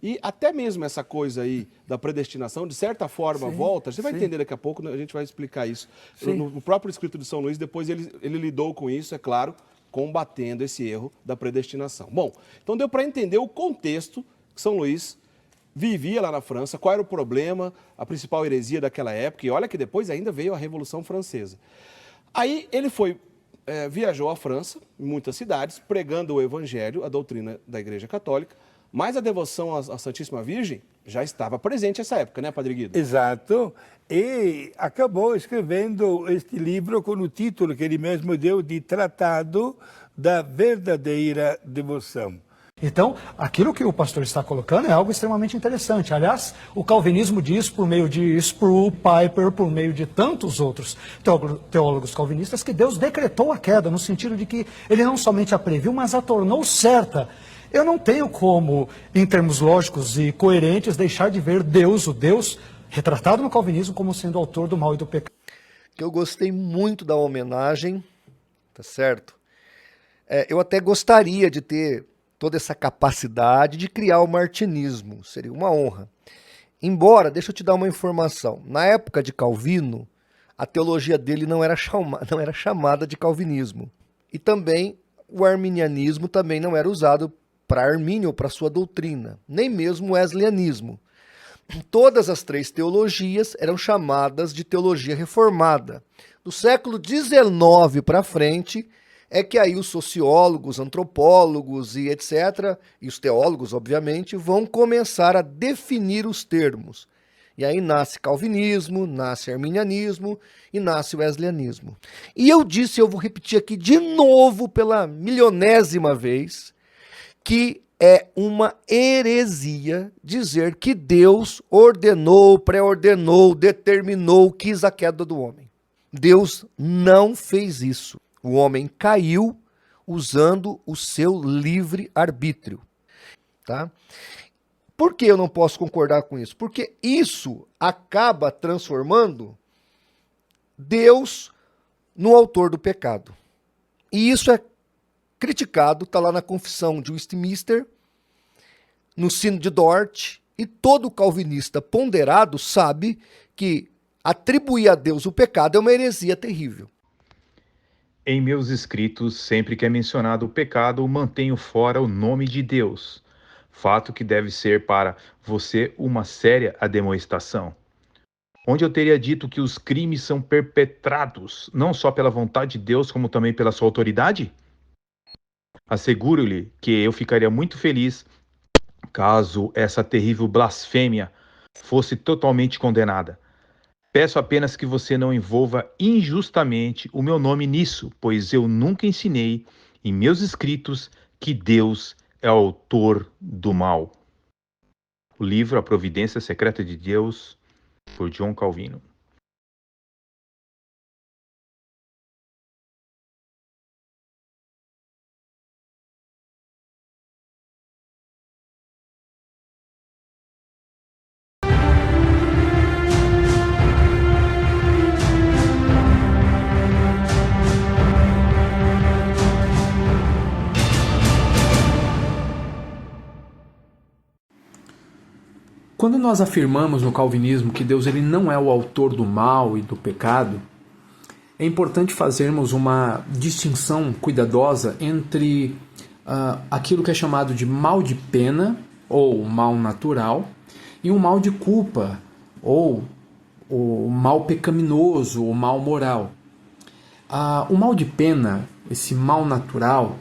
E até mesmo essa coisa aí da predestinação, de certa forma, volta. Você vai entender daqui a pouco, né, a gente vai explicar isso. No próprio escrito de São Luís, depois ele lidou com isso, é claro, combatendo esse erro da predestinação. Bom, então deu para entender o contexto que São Luís vivia lá na França, qual era o problema, a principal heresia daquela época, e olha que depois ainda veio a Revolução Francesa. Aí ele viajou à França, em muitas cidades, pregando o Evangelho, a doutrina da Igreja Católica, mas a devoção à Santíssima Virgem já estava presente nessa época, né, Padre Guido? Exato. E acabou escrevendo este livro com o título que ele mesmo deu de Tratado da Verdadeira Devoção. Então, aquilo que o pastor está colocando é algo extremamente interessante. Aliás, o calvinismo diz, por meio de Sproul, Piper, por meio de tantos outros teólogos calvinistas, que Deus decretou a queda, no sentido de que ele não somente a previu, mas a tornou certa. Eu não tenho como, em termos lógicos e coerentes, deixar de ver Deus, o Deus retratado no calvinismo, como sendo autor do mal e do pecado. Que eu gostei muito da homenagem, tá certo? Eu até gostaria de ter toda essa capacidade de criar o martinismo, seria uma honra. Embora, deixa eu te dar uma informação, na época de Calvino, a teologia dele não era chamada de calvinismo. E também o arminianismo também não era usado para Armínio ou para sua doutrina, nem mesmo o wesleyanismo. Todas as três teologias eram chamadas de teologia reformada. Do século XIX para frente, é que aí os sociólogos, antropólogos e etc., e os teólogos, obviamente, vão começar a definir os termos. E aí nasce calvinismo, nasce arminianismo e nasce o wesleyanismo. E eu vou repetir aqui de novo pela milionésima vez, que é uma heresia dizer que Deus ordenou, pré-ordenou, determinou, quis a queda do homem. Deus não fez isso. O homem caiu usando o seu livre-arbítrio. Tá? Por que eu não posso concordar com isso? Porque isso acaba transformando Deus no autor do pecado. E isso é criticado, está lá na Confissão de Westminster, no Sino de Dort, e todo calvinista ponderado sabe que atribuir a Deus o pecado é uma heresia terrível. Em meus escritos, sempre que é mencionado o pecado, mantenho fora o nome de Deus, fato que deve ser para você uma séria ademoestação. Onde eu teria dito que os crimes são perpetrados, não só pela vontade de Deus, como também pela sua autoridade? Asseguro-lhe que eu ficaria muito feliz caso essa terrível blasfêmia fosse totalmente condenada. Peço apenas que você não envolva injustamente o meu nome nisso, pois eu nunca ensinei em meus escritos que Deus é autor do mal. O livro A Providência Secreta de Deus, por John Calvino. Quando nós afirmamos no calvinismo que Deus ele não é o autor do mal e do pecado, é importante fazermos uma distinção cuidadosa entre aquilo que é chamado de mal de pena, ou mal natural, e o mal de culpa, ou o mal pecaminoso, o mal moral. O mal de pena, esse mal natural,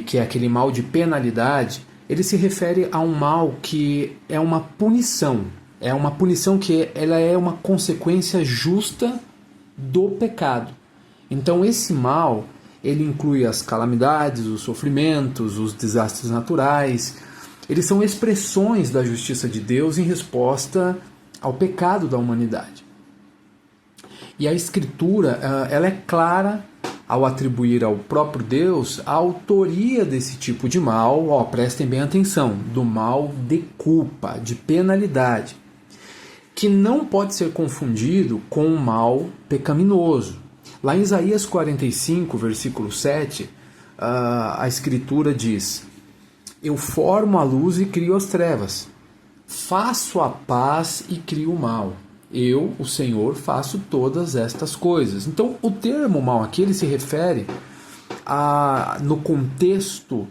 que é aquele mal de penalidade, ele se refere a um mal que é uma punição que ela é uma consequência justa do pecado. Então esse mal, ele inclui as calamidades, os sofrimentos, os desastres naturais. Eles são expressões da justiça de Deus em resposta ao pecado da humanidade. E a Escritura, ela é clara ao atribuir ao próprio Deus a autoria desse tipo de mal, prestem bem atenção, do mal de culpa, de penalidade, que não pode ser confundido com o mal pecaminoso. Lá em Isaías 45, versículo 7, a Escritura diz: Eu formo a luz e crio as trevas. Faço a paz e crio o mal. Eu, o Senhor, faço todas estas coisas. Então, o termo mal aqui, ele se refere no contexto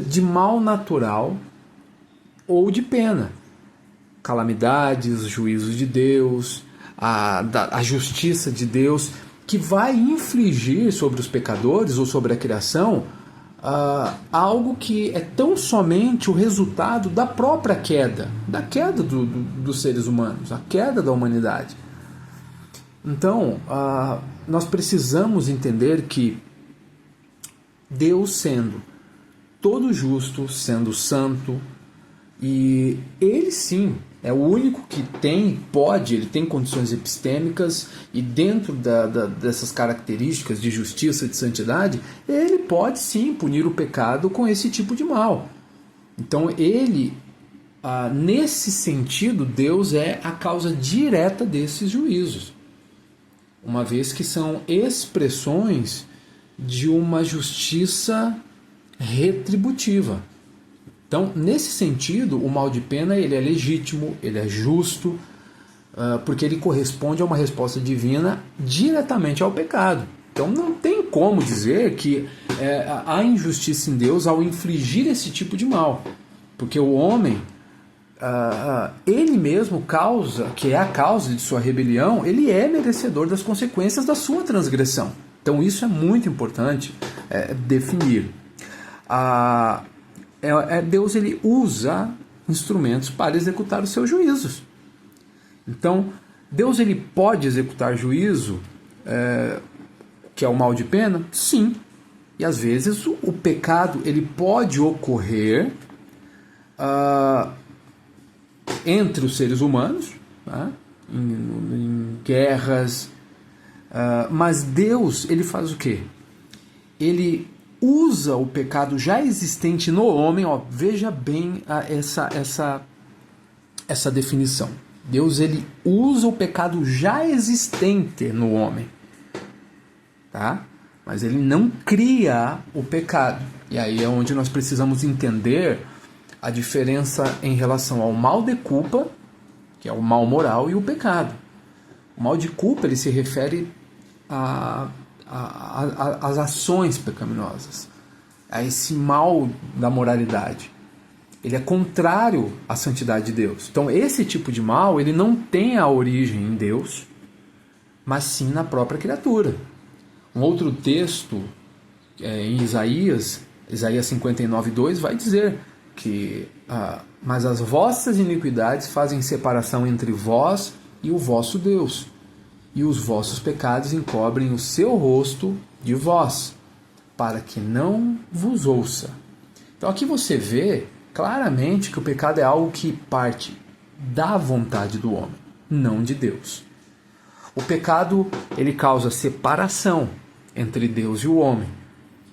de mal natural ou de pena. Calamidades, juízos de Deus, a justiça de Deus, que vai infligir sobre os pecadores ou sobre a criação algo que é tão somente o resultado da própria queda, da queda dos seres humanos, a queda da humanidade. Então, nós precisamos entender que Deus, sendo todo justo, sendo santo, e Ele sim é o único que ele tem condições epistêmicas, e dentro dessas características de justiça e de santidade, Ele pode sim punir o pecado com esse tipo de mal. Então Ele, nesse sentido, Deus é a causa direta desses juízos, uma vez que são expressões de uma justiça retributiva. Então, nesse sentido, o mal de pena ele é legítimo, ele é justo, porque ele corresponde a uma resposta divina diretamente ao pecado. Então, não tem como dizer que há injustiça em Deus ao infligir esse tipo de mal, porque o homem, ele mesmo que é a causa de sua rebelião, ele é merecedor das consequências da sua transgressão. Então, isso é muito importante definir. Deus ele usa instrumentos para executar os seus juízos. Então, Deus ele pode executar juízo, que é o mal de pena? Sim. E às vezes o pecado ele pode ocorrer entre os seres humanos, tá? em guerras, mas Deus ele faz o quê? Ele usa o pecado já existente no homem. Veja bem essa definição. Deus ele usa o pecado já existente no homem, tá? Mas ele não cria o pecado. E aí é onde nós precisamos entender a diferença em relação ao mal de culpa, que é o mal moral, e o pecado. O mal de culpa ele se refere às ações pecaminosas, a esse mal da moralidade. Ele é contrário à santidade de Deus. Então esse tipo de mal ele não tem a origem em Deus, mas sim na própria criatura. Um outro texto em Isaías 59:2 vai dizer que mas as vossas iniquidades fazem separação entre vós e o vosso Deus, e os vossos pecados encobrem o seu rosto de vós, para que não vos ouça. Então aqui você vê claramente que o pecado é algo que parte da vontade do homem, não de Deus. O pecado ele causa separação entre Deus e o homem.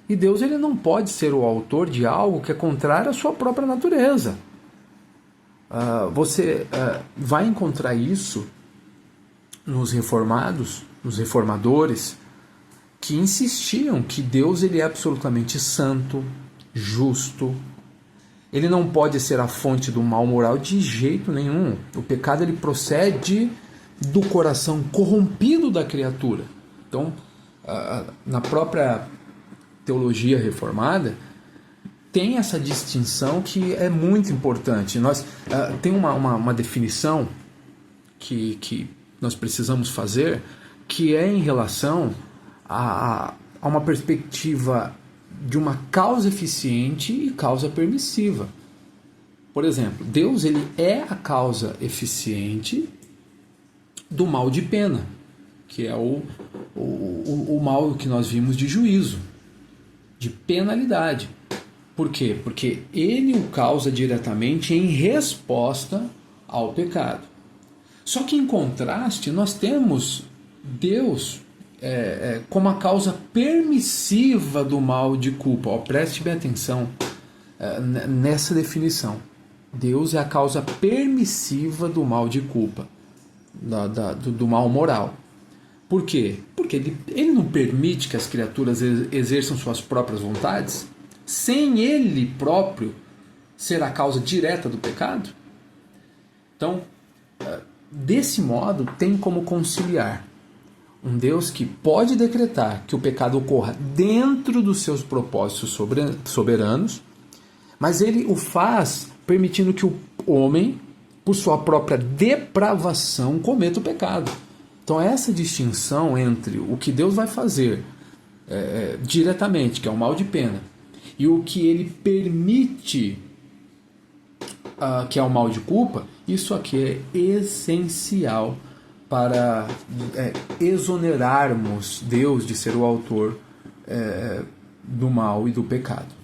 E Deus ele não pode ser o autor de algo que é contrário à sua própria natureza. Você vai encontrar isso nos reformados, nos reformadores, que insistiam que Deus ele é absolutamente santo, justo. Ele não pode ser a fonte do mal moral de jeito nenhum. O pecado ele procede do coração corrompido da criatura. Então, na própria teologia reformada, tem essa distinção que é muito importante. Tem uma definição que nós precisamos fazer, que é em relação a uma perspectiva de uma causa eficiente e causa permissiva. Por exemplo, Deus ele é a causa eficiente do mal de pena, que é o mal que nós vimos de juízo, de penalidade. Por quê? Porque ele o causa diretamente em resposta ao pecado. Só que em contraste, nós temos Deus como a causa permissiva do mal de culpa. Preste bem atenção nessa definição. Deus é a causa permissiva do mal de culpa, do mal moral. Por quê? Porque ele não permite que as criaturas exerçam suas próprias vontades? sem ele próprio ser a causa direta do pecado? Então, desse modo, tem como conciliar um Deus que pode decretar que o pecado ocorra dentro dos seus propósitos soberanos, mas ele o faz permitindo que o homem, por sua própria depravação, cometa o pecado. Então essa distinção entre o que Deus vai fazer diretamente, que é o mal de pena, e o que ele permite, que é o mal de culpa, isso aqui é essencial para exonerarmos Deus de ser o autor do mal e do pecado.